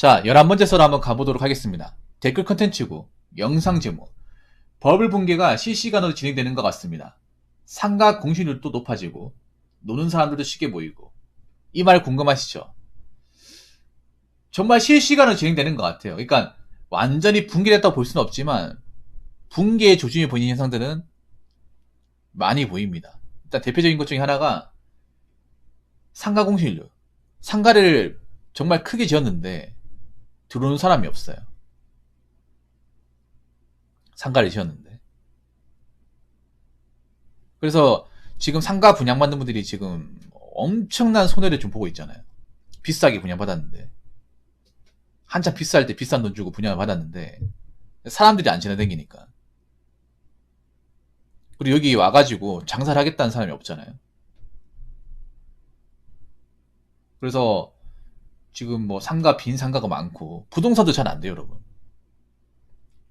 자, 11번째 썰 한번 가보도록 하겠습니다. 댓글 컨텐츠고, 영상 제목. 버블 붕괴가 실시간으로 진행되는 것 같습니다. 상가 공신률도 높아지고, 노는 사람들도 쉽게 보이고. 이 말 궁금하시죠? 정말 실시간으로 진행되는 것 같아요. 그러니까, 완전히 붕괴됐다고 볼 수는 없지만, 붕괴의 조짐이 보이는 현상들은 많이 보입니다. 일단 대표적인 것 중에 하나가, 상가 공신률. 상가를 정말 크게 지었는데, 들어오는 사람이 없어요. 상가를 지었는데. 그래서 지금 상가 분양받는 분들이 지금 엄청난 손해를 좀 보고 있잖아요. 비싸게 분양받았는데. 한참 비쌀 때 비싼 돈 주고 분양을 받았는데 사람들이 안 지나다니니까. 그리고 여기 와가지고 장사를 하겠다는 사람이 없잖아요. 그래서 지금 뭐 상가 빈 상가가 많고 부동산도 잘 안 돼요, 여러분.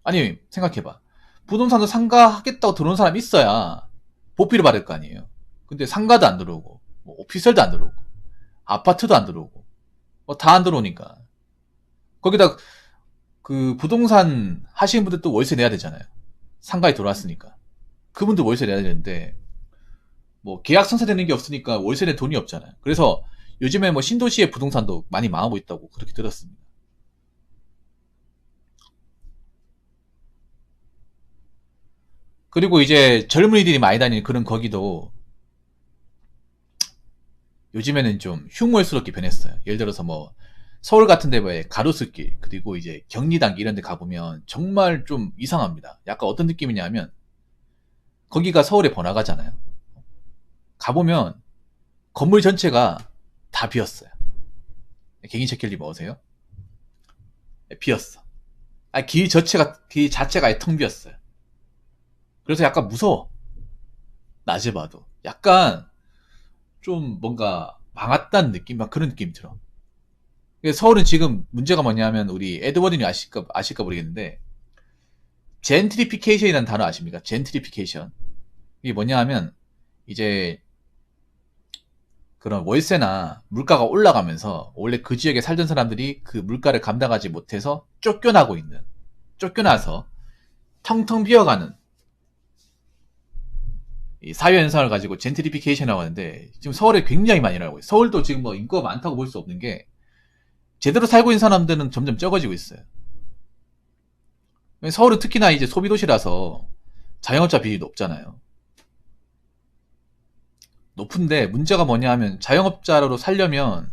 아니 생각해봐. 부동산도 상가 하겠다고 들어온 사람이 있어야 보필을 받을 거 아니에요. 근데 상가도 안 들어오고 뭐 오피스텔도 안 들어오고 아파트도 안 들어오고 뭐 다 안 들어오니까 거기다 그 부동산 하시는 분들 또 월세 내야 되잖아요. 상가에 들어왔으니까 그분도 월세 내야 되는데 뭐 계약 성사되는 게 없으니까 월세 낼 돈이 없잖아요. 그래서 요즘에 뭐 신도시의 부동산도 많이 망하고 있다고 그렇게 들었습니다. 그리고 이제 젊은이들이 많이 다니는 그런 거기도 요즘에는 좀 흉물스럽게 변했어요. 예를 들어서 뭐 서울 같은 데에 가로수길 그리고 이제 경리단길 이런 데 가보면 정말 좀 이상합니다. 약간 어떤 느낌이냐면 거기가 서울의 번화가잖아요. 가보면 건물 전체가 다 비었어요. 갱이체켈리 먹으세요? 비었어. 아니, 길 자체가 아예 텅 비었어요. 그래서 약간 무서워. 낮에 봐도. 약간 좀 뭔가 망했다는 느낌? 막 그런 느낌이 들어. 서울은 지금 문제가 뭐냐면 우리 에드워드님 아실까 모르겠는데 젠트리피케이션이라는 단어 아십니까? 젠트리피케이션. 이게 뭐냐 하면 이제 그런 월세나 물가가 올라가면서 원래 그 지역에 살던 사람들이 그 물가를 감당하지 못해서 쫓겨나서 텅텅 비어가는 이 사회 현상을 가지고 젠트리피케이션이라고 하는데 지금 서울에 굉장히 많이 일어나고 있어요. 서울도 지금 뭐 인구가 많다고 볼 수 없는 게 제대로 살고 있는 사람들은 점점 적어지고 있어요. 서울은 특히나 이제 소비도시라서 자영업자 비율이 높잖아요. 높은데 문제가 뭐냐 하면 자영업자로 살려면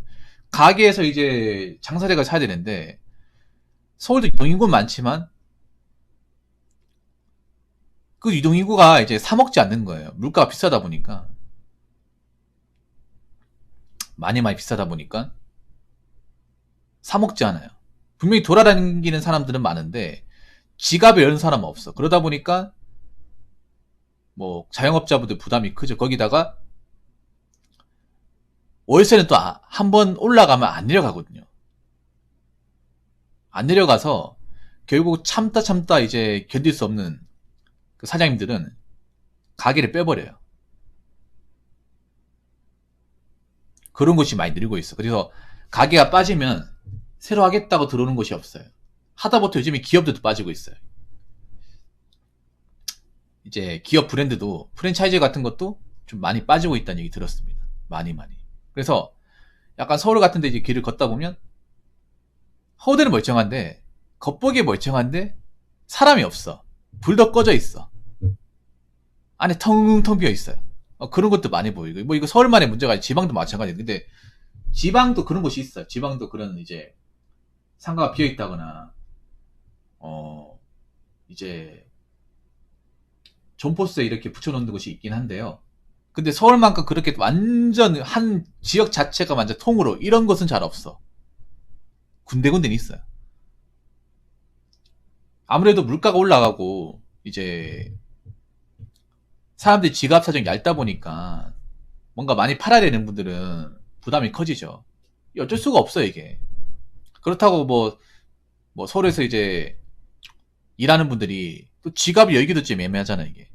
가게에서 이제 장사대가 사야 되는데 서울도 유동인구는 많지만 그 유동인구가 이제 사 먹지 않는 거예요. 물가가 비싸다 보니까 많이 비싸다 보니까 사 먹지 않아요. 분명히 돌아다니는 사람들은 많은데 지갑을 여는 사람은 없어. 그러다 보니까 뭐 자영업자분들 부담이 크죠. 거기다가 월세는 또 한 번 올라가면 안 내려가거든요. 안 내려가서 결국 참다 이제 견딜 수 없는 그 사장님들은 가게를 빼버려요. 그런 곳이 많이 늘고 있어. 그래서 가게가 빠지면 새로 하겠다고 들어오는 곳이 없어요. 하다못해 요즘에 기업들도 빠지고 있어요. 이제 기업 브랜드도 프랜차이즈 같은 것도 좀 많이 빠지고 있다는 얘기 들었습니다. 많이. 그래서 약간 서울 같은 데 이제 길을 걷다 보면 허우대는 멀쩡한데 겉보기에 멀쩡한데 사람이 없어. 불도 꺼져 있어. 안에 텅텅 비어 있어요. 그런 것도 많이 보이고 뭐 이거 서울만의 문제가 아니라 지방도 마찬가지예요. 근데 지방도 그런 곳이 있어요. 지방도 그런 이제 상가가 비어 있다거나 이제 점포스에 이렇게 붙여놓는 곳이 있긴 한데요. 근데 서울만큼 그렇게 완전 한 지역 자체가 완전 통으로 이런 것은 잘 없어. 군데군데는 있어요. 아무래도 물가가 올라가고 이제 사람들이 지갑 사정이 얇다 보니까 뭔가 많이 팔아야 되는 분들은 부담이 커지죠. 어쩔 수가 없어요, 이게. 그렇다고 뭐 서울에서 이제 일하는 분들이 또 지갑이 여기도 좀 애매하잖아, 이게.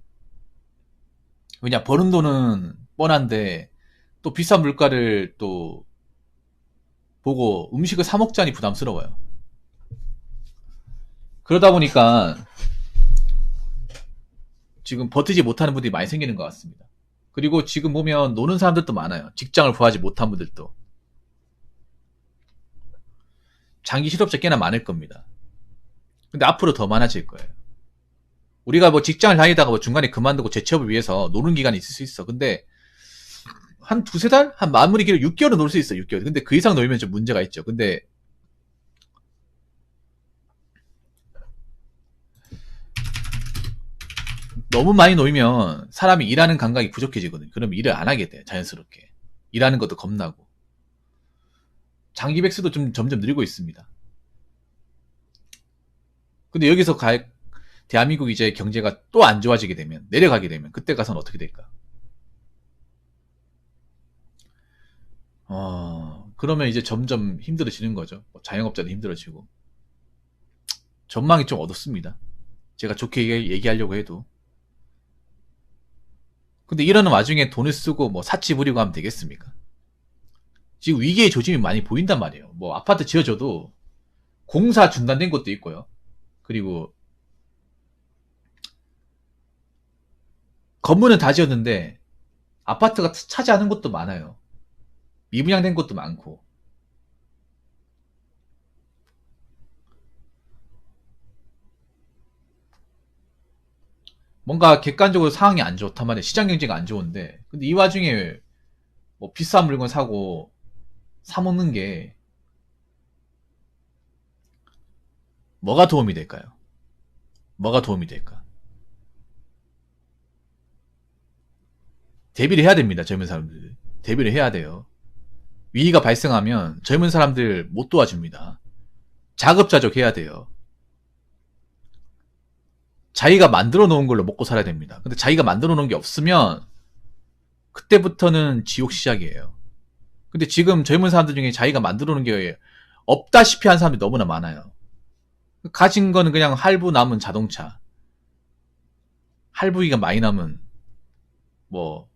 왜냐, 버는 돈은 뻔한데 또 비싼 물가를 또 보고 음식을 사 먹자니 부담스러워요. 그러다 보니까 지금 버티지 못하는 분들이 많이 생기는 것 같습니다. 그리고 지금 보면 노는 사람들도 많아요. 직장을 구하지 못한 분들도. 장기 실업자 꽤나 많을 겁니다. 근데 앞으로 더 많아질 거예요. 우리가 뭐 직장을 다니다가 뭐 중간에 그만두고 재취업을 위해서 노는 기간이 있을 수 있어. 근데 한 두세 달? 한 마무리 기록 6개월은 놀 수 있어, 6개월. 근데 그 이상 놀면 좀 문제가 있죠. 근데 너무 많이 놀면 사람이 일하는 감각이 부족해지거든요. 그러면 일을 안 하게 돼, 자연스럽게. 일하는 것도 겁나고. 장기 백수도 좀 점점 늘고 있습니다. 근데 여기서 대한민국 이제 경제가 또 안 좋아지게 되면, 내려가게 되면, 그때 가서는 어떻게 될까? 그러면 이제 점점 힘들어지는 거죠. 자영업자도 힘들어지고. 전망이 좀 어둡습니다. 제가 좋게 얘기하려고 해도. 근데 이러는 와중에 돈을 쓰고 뭐 사치 부리고 하면 되겠습니까? 지금 위기의 조짐이 많이 보인단 말이에요. 뭐 아파트 지어줘도 공사 중단된 것도 있고요. 그리고 건물은 다 지었는데 아파트가 차지하는 곳도 많아요. 미분양된 곳도 많고. 뭔가 객관적으로 상황이 안 좋단 말이에요. 시장 경제가 안 좋은데. 근데 이 와중에 뭐 비싼 물건 사고 사먹는 게 뭐가 도움이 될까요? 뭐가 도움이 될까? 대비를 해야 됩니다. 젊은 사람들. 대비를 해야 돼요. 위기가 발생하면 젊은 사람들 못 도와줍니다. 자급자족 해야 돼요. 자기가 만들어 놓은 걸로 먹고 살아야 됩니다. 근데 자기가 만들어 놓은 게 없으면 그때부터는 지옥 시작이에요. 근데 지금 젊은 사람들 중에 자기가 만들어 놓은 게 없다시피 한 사람들이 너무나 많아요. 가진 거는 그냥 할부 남은 자동차, 할부기가 많이 남은 뭐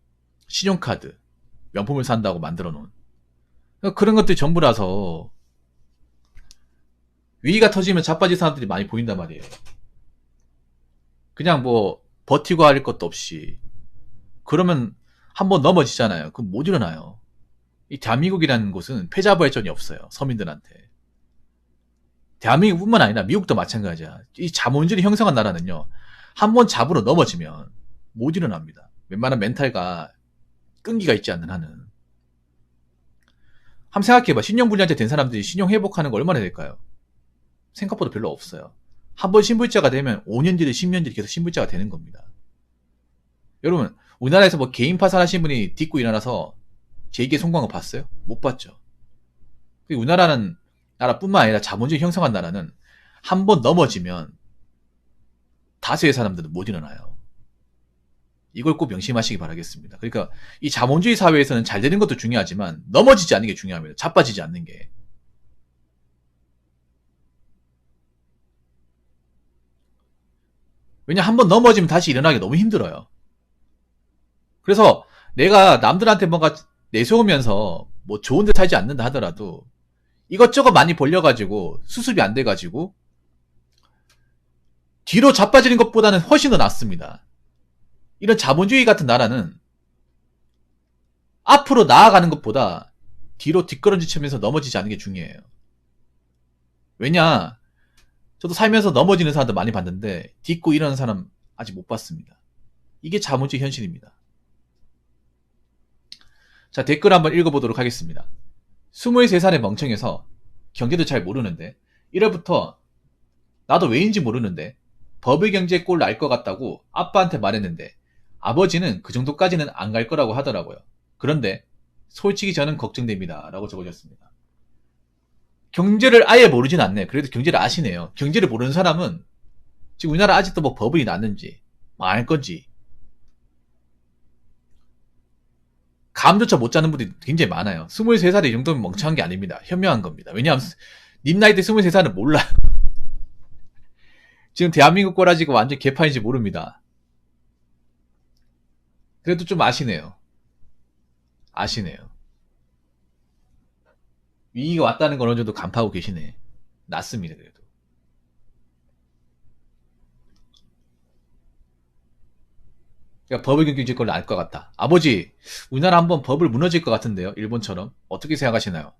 신용카드, 명품을 산다고 만들어 놓은 그런 것들이 전부라서 위기가 터지면 자빠진 사람들이 많이 보인단 말이에요. 그냥 뭐 버티고 할 것도 없이 그러면 한번 넘어지잖아요. 그럼 못 일어나요. 이 대한민국이라는 곳은 패자부활전이 없어요. 서민들한테. 대한민국뿐만 아니라 미국도 마찬가지야. 이 자본주의 형성한 나라는요. 한번 잡으러 넘어지면 못 일어납니다. 웬만한 멘탈과 끈기가 있지 않는 한은. 한번 생각해봐. 신용불량자 된 사람들이 신용 회복하는 거 얼마나 될까요? 생각보다 별로 없어요. 한번 신불자가 되면 5년 뒤든 10년 뒤든 계속 신불자가 되는 겁니다. 여러분, 우리나라에서 뭐 개인 파산하신 분이 딛고 일어나서 재기에 성공한 거 봤어요? 못 봤죠. 우리나라는 나라뿐만 아니라 자본주의 형성한 나라는 한번 넘어지면 다수의 사람들은 못 일어나요. 이걸 꼭 명심하시기 바라겠습니다. 그러니까 이 자본주의 사회에서는 잘 되는 것도 중요하지만 넘어지지 않는 게 중요합니다. 자빠지지 않는 게. 왜냐 한번 넘어지면 다시 일어나기 너무 힘들어요. 그래서 내가 남들한테 뭔가 내세우면서 뭐 좋은 데 살지 않는다 하더라도 이것저것 많이 벌려가지고 수습이 안 돼가지고 뒤로 자빠지는 것보다는 훨씬 더 낫습니다. 이런 자본주의 같은 나라는 앞으로 나아가는 것보다 뒤로 뒷걸음질치면서 넘어지지 않는 게 중요해요. 왜냐 저도 살면서 넘어지는 사람들 많이 봤는데 딛고 일어나는 사람 아직 못 봤습니다. 이게 자본주의 현실입니다. 자, 댓글 한번 읽어보도록 하겠습니다. 23살의 멍청해서 경제도 잘 모르는데 1월부터 나도 왜인지 모르는데 버블 경제 꼴 날 것 같다고 아빠한테 말했는데 아버지는 그 정도까지는 안 갈 거라고 하더라고요. 그런데 솔직히 저는 걱정됩니다. 라고 적어줬습니다. 경제를 아예 모르진 않네. 그래도 경제를 아시네요. 경제를 모르는 사람은 지금 우리나라 아직도 뭐 버블이 났는지 망할 건지 감조차 못 자는 분들이 굉장히 많아요. 23살이 이 정도면 멍청한 게 아닙니다. 현명한 겁니다. 왜냐하면 님 나이 때 23살은 몰라요. 지금 대한민국 꼬라지가 완전 개판인지 모릅니다. 그래도 좀 아시네요. 아시네요. 위기가 왔다는 걸 어느 정도 간파하고 계시네. 낫습니다, 그래도. 그러니까 법을 경질걸 알 것 같다. 아버지, 우리나라 한번 법을 무너질 것 같은데요? 일본처럼. 어떻게 생각하시나요?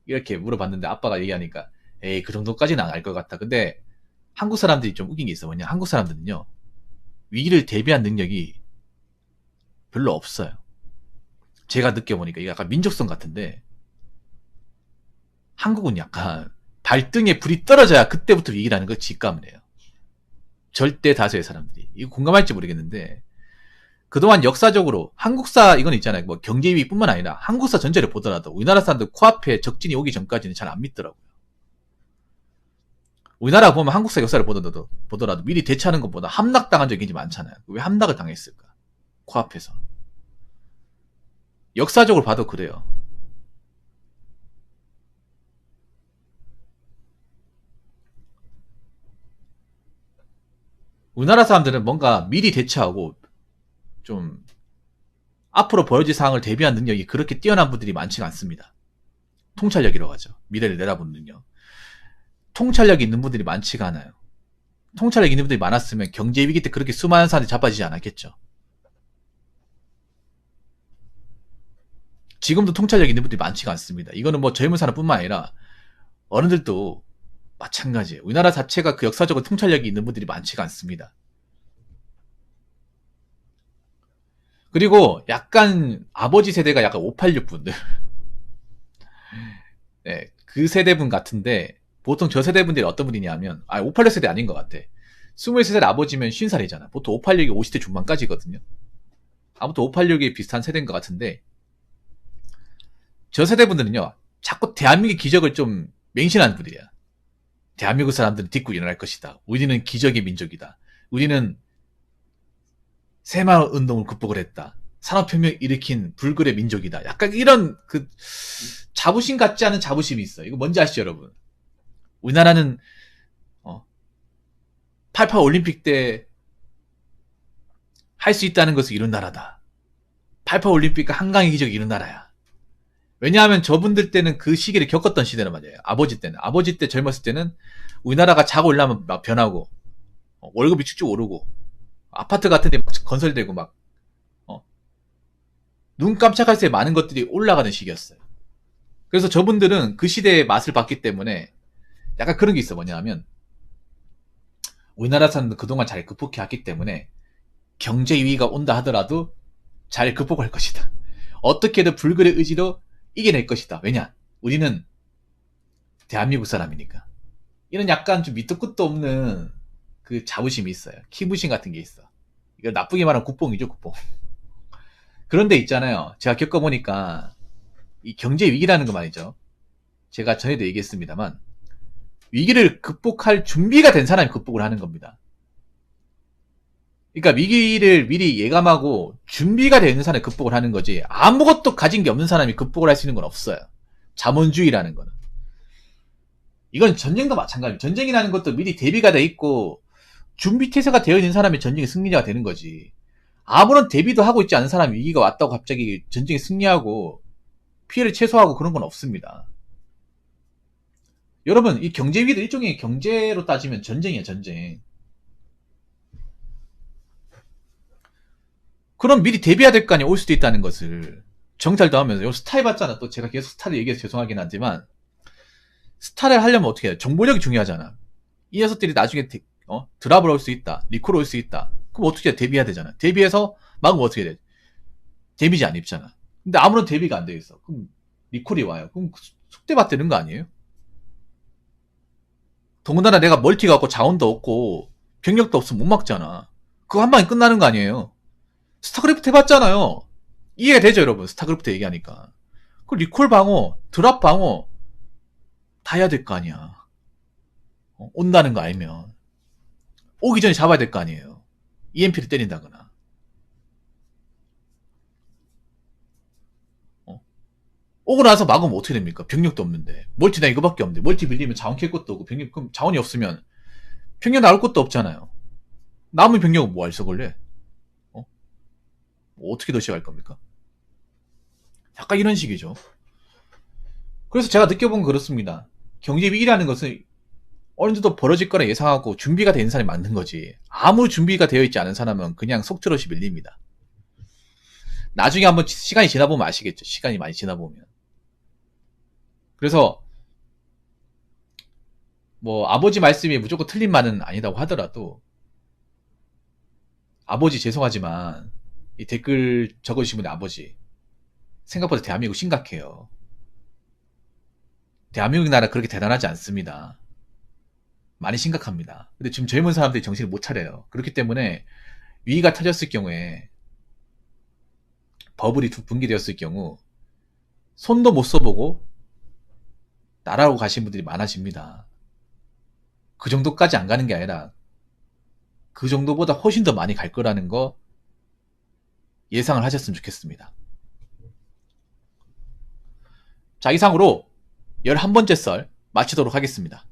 이렇게 물어봤는데 아빠가 얘기하니까 에이 그 정도까지는 안 알 것 같다. 근데 한국 사람들이 좀 웃긴 게 있어. 뭐냐 한국 사람들은요. 위기를 대비한 능력이 별로 없어요. 제가 느껴보니까 이게 약간 민족성 같은데 한국은 약간 발등에 불이 떨어져야 그때부터 위기라는 걸 직감을 해요. 절대 다수의 사람들이. 이거 공감할지 모르겠는데 그동안 역사적으로 한국사 이건 있잖아요. 뭐 경제 위기뿐만 아니라 한국사 전체를 보더라도 우리나라 사람들 코앞에 적진이 오기 전까지는 잘 안 믿더라고요. 우리나라 보면 한국사 역사를 보더라도 미리 대처하는 것보다 함락당한 적이 많잖아요. 왜 함락을 당했을까? 코앞에서. 역사적으로 봐도 그래요. 우리나라 사람들은 뭔가 미리 대처하고 좀 앞으로 벌어질 상황을 대비한 능력이 그렇게 뛰어난 분들이 많지가 않습니다. 통찰력이라고 하죠. 미래를 내다보는 능력. 통찰력이 있는 분들이 많지가 않아요. 통찰력 있는 분들이 많았으면 경제 위기 때 그렇게 수많은 사람들이 자빠지지 않았겠죠. 지금도 통찰력 있는 분들이 많지가 않습니다. 이거는 뭐 젊은 사람뿐만 아니라 어른들도 마찬가지예요. 우리나라 자체가 그 역사적으로 통찰력이 있는 분들이 많지가 않습니다. 그리고 약간 아버지 세대가 약간 586 분들. 네, 그 세대분 같은데 보통 저 세대분들이 어떤 분이냐면 586 세대 아닌 것 같아. 23살 아버지면 50살이잖아. 보통 586이 50대 중반까지거든요. 아무튼 586이 비슷한 세대인 것 같은데 저 세대분들은요. 자꾸 대한민국의 기적을 좀 맹신하는 분들이야. 대한민국 사람들은 딛고 일어날 것이다. 우리는 기적의 민족이다. 우리는 새마을 운동을 극복을 했다. 산업혁명 일으킨 불굴의 민족이다. 약간 이런 그 자부심 같지 않은 자부심이 있어요. 이거 뭔지 아시죠, 여러분? 우리나라는 88 올림픽 때 할 수 있다는 것을 이룬 나라다. 88 올림픽과 한강의 기적이 이룬 나라야. 왜냐하면 저분들 때는 그 시기를 겪었던 시대란 말이에요. 아버지 때는. 아버지 때 젊었을 때는 우리나라가 자고 올라면 막 변하고 월급이 쭉쭉 오르고 아파트 같은 데 막 건설되고 막 눈 깜짝할 새 많은 것들이 올라가는 시기였어요. 그래서 저분들은 그 시대의 맛을 봤기 때문에 약간 그런 게 있어. 뭐냐면 우리나라 사람들 그동안 잘 극복해왔기 때문에 경제 위기가 온다 하더라도 잘 극복할 것이다. 어떻게든 불굴의 의지로 이겨낼 것이다. 왜냐? 우리는 대한민국 사람이니까. 이런 약간 좀 밑도 끝도 없는 그 자부심이 있어요. 키부심 같은 게 있어. 이거 나쁘게 말하면 국뽕이죠, 국뽕. 그런데 있잖아요. 제가 겪어보니까 이 경제 위기라는 거 말이죠. 제가 전에도 얘기했습니다만 위기를 극복할 준비가 된 사람이 극복을 하는 겁니다. 그러니까 위기를 미리 예감하고 준비가 되어 있는 사람이 극복을 하는 거지 아무것도 가진 게 없는 사람이 극복을 할 수 있는 건 없어요. 자본주의라는 거는. 이건 전쟁도 마찬가지입니다. 전쟁이라는 것도 미리 대비가 돼 있고 준비 태세가 되어 있는 사람이 전쟁의 승리자가 되는 거지. 아무런 대비도 하고 있지 않은 사람이 위기가 왔다고 갑자기 전쟁에 승리하고 피해를 최소화하고 그런 건 없습니다. 여러분, 이 경제 위기도 일종의 경제로 따지면 전쟁이야, 전쟁. 그럼 미리 대비해야 될 거 아니야, 올 수도 있다는 것을. 정찰도 하면서. 요 스타 해봤잖아. 또 제가 계속 스타를 얘기해서 죄송하긴 하지만, 스타를 하려면 어떻게 해야 돼? 정보력이 중요하잖아. 이 녀석들이 나중에 드랍을 올 수 있다. 리콜 올 수 있다. 그럼 어떻게 해? 대비해야 되잖아. 대비해서 막으면 어떻게 돼? 데미지 안 입잖아. 근데 아무런 대비가 안 돼 있어. 그럼 리콜이 와요. 그럼 속대밭 되는 거 아니에요? 더군다나 내가 멀티가 없고 자원도 없고 병력도 없으면 못 막잖아. 그거 한 방에 끝나는 거 아니에요? 스타크래프트 해봤잖아요. 이해가 되죠, 여러분? 스타크래프트 얘기하니까. 그 리콜 방어, 드랍 방어 다 해야 될 거 아니야. 온다는 거 알면. 오기 전에 잡아야 될 거 아니에요. EMP를 때린다거나. 오고 나서 막으면 어떻게 됩니까? 병력도 없는데. 멀티 나 이거밖에 없는데. 멀티 빌리면 자원 캘 것도 없고, 병력, 그럼 자원이 없으면 병력 나올 것도 없잖아요. 남은 병력은 뭐 할 써걸래? 뭐 어떻게 더 시작할 겁니까? 약간 이런 식이죠. 그래서 제가 느껴본 건 그렇습니다. 경제 위기라는 것은 어느 정도 벌어질 거라 예상하고 준비가 된 사람이 맞는 거지. 아무 준비가 되어 있지 않은 사람은 그냥 속절없이 밀립니다. 나중에 한번 시간이 지나보면 아시겠죠. 시간이 많이 지나보면. 그래서 뭐 아버지 말씀이 무조건 틀린 말은 아니다고 하더라도 아버지 죄송하지만 이 댓글 적어주신 분의 아버지 생각보다 대한민국 심각해요. 대한민국 나라 그렇게 대단하지 않습니다. 많이 심각합니다. 근데 지금 젊은 사람들이 정신을 못 차려요. 그렇기 때문에 위기가 터졌을 경우에 버블이 붕괴되었을 경우 손도 못 써보고 나라로 가신 분들이 많아집니다. 그 정도까지 안 가는 게 아니라 그 정도보다 훨씬 더 많이 갈 거라는 거 예상을 하셨으면 좋겠습니다. 자, 이상으로 11번째 썰 마치도록 하겠습니다.